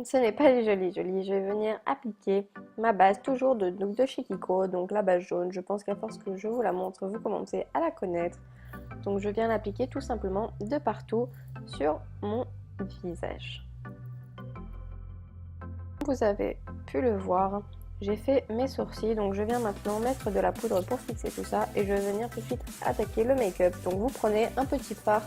Ce n'est pas les jolis jolis, je vais venir appliquer ma base toujours de chez Kiko, donc la base jaune. Je pense qu'à force que je vous la montre, vous commencez à la connaître. Donc je viens l'appliquer tout simplement de partout sur mon visage. Vous avez pu le voir, j'ai fait mes sourcils, donc je viens maintenant mettre de la poudre pour fixer tout ça et je vais venir tout de suite attaquer le make-up. Donc vous prenez un petit fard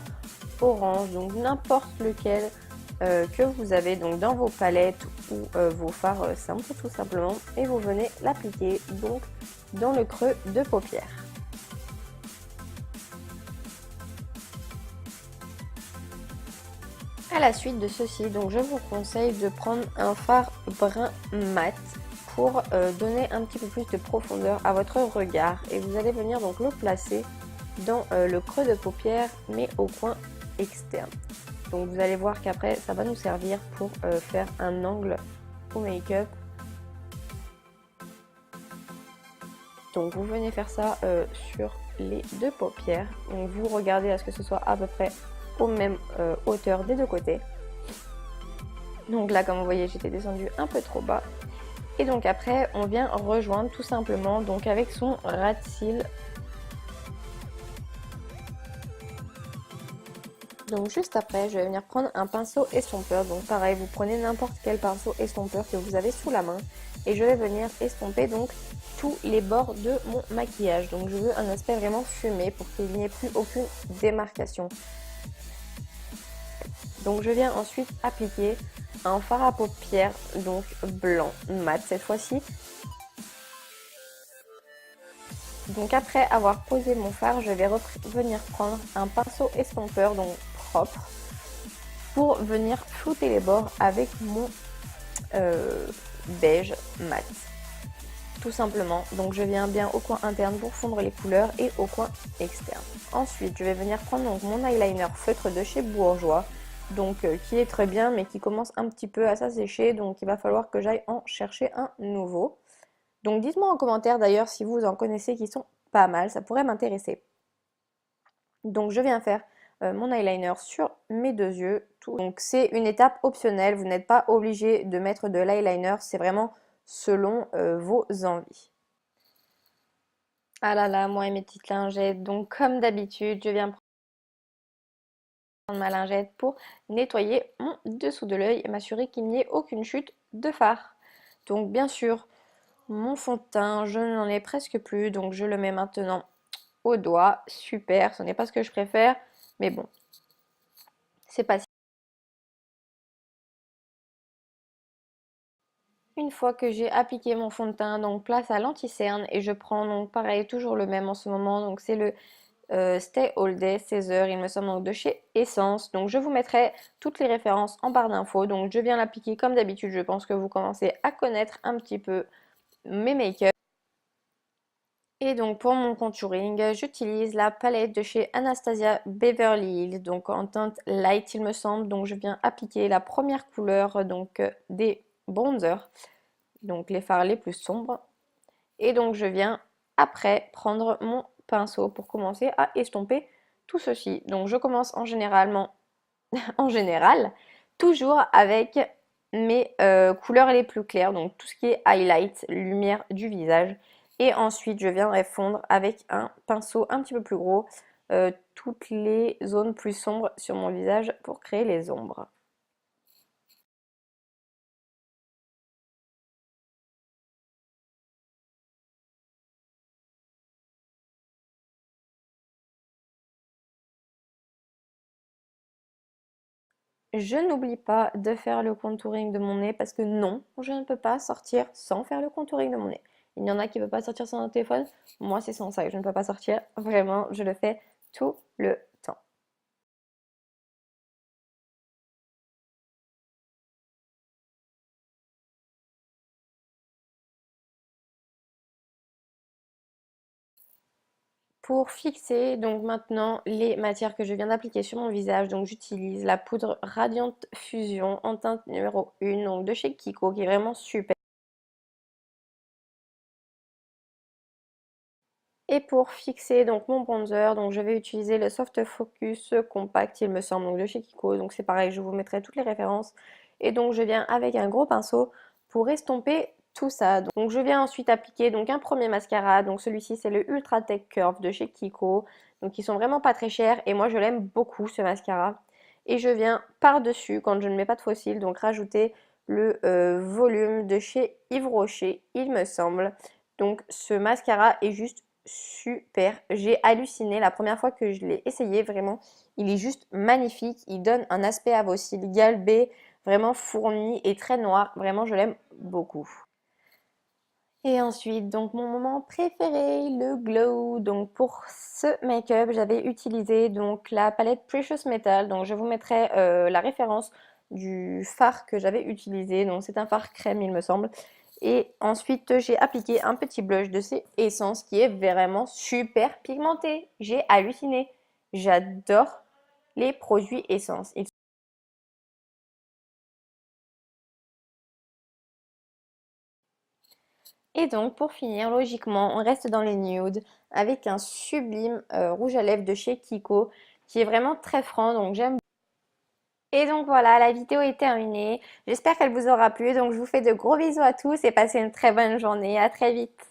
orange, donc n'importe lequel que vous avez donc dans vos palettes ou vos fards simples tout simplement, et vous venez l'appliquer donc dans le creux de paupière. À la suite de ceci, donc je vous conseille de prendre un fard brun mat pour donner un petit peu plus de profondeur à votre regard, et vous allez venir donc le placer dans le creux de paupière mais au coin externe. Donc vous allez voir qu'après ça va nous servir pour faire un angle au make-up. Donc vous venez faire ça sur les deux paupières. Donc vous regardez à ce que ce soit à peu près aux mêmes hauteurs des deux côtés. Donc là, comme vous voyez, j'étais descendue un peu trop bas. Et donc après, on vient rejoindre tout simplement donc avec son ras de cils. Donc juste après, je vais venir prendre un pinceau estompeur. Donc pareil, vous prenez n'importe quel pinceau estompeur que vous avez sous la main. Et je vais venir estomper donc tous les bords de mon maquillage. Donc je veux un aspect vraiment fumé pour qu'il n'y ait plus aucune démarcation. Donc je viens ensuite appliquer un fard à paupières, donc blanc, mat cette fois-ci. Donc après avoir posé mon fard, je vais venir prendre un pinceau estompeur, donc propre, pour venir flouter les bords avec mon beige mat. Tout simplement, donc je viens bien au coin interne pour fondre les couleurs et au coin externe. Ensuite, je vais venir prendre donc mon eyeliner feutre de chez Bourjois, donc qui est très bien mais qui commence un petit peu à s'assécher, donc il va falloir que j'aille en chercher un nouveau. Donc dites-moi en commentaire d'ailleurs si vous en connaissez qui sont pas mal, ça pourrait m'intéresser. Donc je viens faire mon eyeliner sur mes deux yeux. Donc c'est une étape optionnelle, vous n'êtes pas obligé de mettre de l'eyeliner, c'est vraiment selon vos envies. Ah là là, moi et mes petites lingettes. Donc comme d'habitude, je viens prendre ma lingette pour nettoyer mon dessous de l'œil et m'assurer qu'il n'y ait aucune chute de fard. Donc bien sûr, mon fond de teint, je n'en ai presque plus, donc je le mets maintenant au doigt. Super, ce n'est pas ce que je préfère, mais bon, c'est pas si. Une fois que j'ai appliqué mon fond de teint, donc place à l'anti-cerne, et je prends donc pareil, toujours le même en ce moment, donc c'est le Stay All Day 16 heures, il me semble, donc de chez Essence. Donc je vous mettrai toutes les références en barre d'infos. Donc je viens l'appliquer comme d'habitude, je pense que vous commencez à connaître un petit peu mes make-up. Et donc pour mon contouring, j'utilise la palette de chez Anastasia Beverly Hills, donc en teinte light il me semble. Donc je viens appliquer la première couleur donc des bronzers, donc les fards les plus sombres. Et donc je viens après prendre mon pinceau pour commencer à estomper tout ceci. Donc je commence en général, toujours avec mes couleurs les plus claires, donc tout ce qui est highlight, lumière du visage. Et ensuite je viendrai fondre avec un pinceau un petit peu plus gros toutes les zones plus sombres sur mon visage pour créer les ombres. Je n'oublie pas de faire le contouring de mon nez parce que non, je ne peux pas sortir sans faire le contouring de mon nez. Il y en a qui ne peuvent pas sortir sans un téléphone, moi c'est sans ça que je ne peux pas sortir. Vraiment, je le fais tout le temps. Pour fixer donc maintenant les matières que je viens d'appliquer sur mon visage, donc j'utilise la poudre Radiant Fusion en teinte numéro 1, donc de chez Kiko, qui est vraiment super. Et pour fixer donc mon bronzer, donc je vais utiliser le Soft Focus Compact, il me semble, donc de chez Kiko. Donc c'est pareil, je vous mettrai toutes les références. Et donc je viens avec un gros pinceau pour estomper tout ça. Donc je viens ensuite appliquer donc un premier mascara. Donc celui-ci c'est le Ultra Tech Curve de chez Kiko. Donc ils sont vraiment pas très chers et moi je l'aime beaucoup ce mascara. Et je viens par-dessus quand je ne mets pas de faux cils donc rajouter le volume de chez Yves Rocher il me semble. Donc ce mascara est juste super. J'ai halluciné la première fois que je l'ai essayé vraiment. Il est juste magnifique. Il donne un aspect à vos cils galbés, vraiment fourni et très noir. Vraiment je l'aime beaucoup. Et ensuite, donc mon moment préféré, le glow. Donc pour ce make-up, j'avais utilisé donc la palette Precious Metal. Donc je vous mettrai la référence du fard que j'avais utilisé. Donc c'est un fard crème, il me semble. Et ensuite, j'ai appliqué un petit blush de ces Essence qui est vraiment super pigmenté. J'ai halluciné. J'adore les produits Essence. Et donc, pour finir, logiquement, on reste dans les nudes avec un sublime rouge à lèvres de chez Kiko qui est vraiment très franc, donc j'aime. Et donc voilà, la vidéo est terminée. J'espère qu'elle vous aura plu. Donc je vous fais de gros bisous à tous et passez une très bonne journée. À très vite.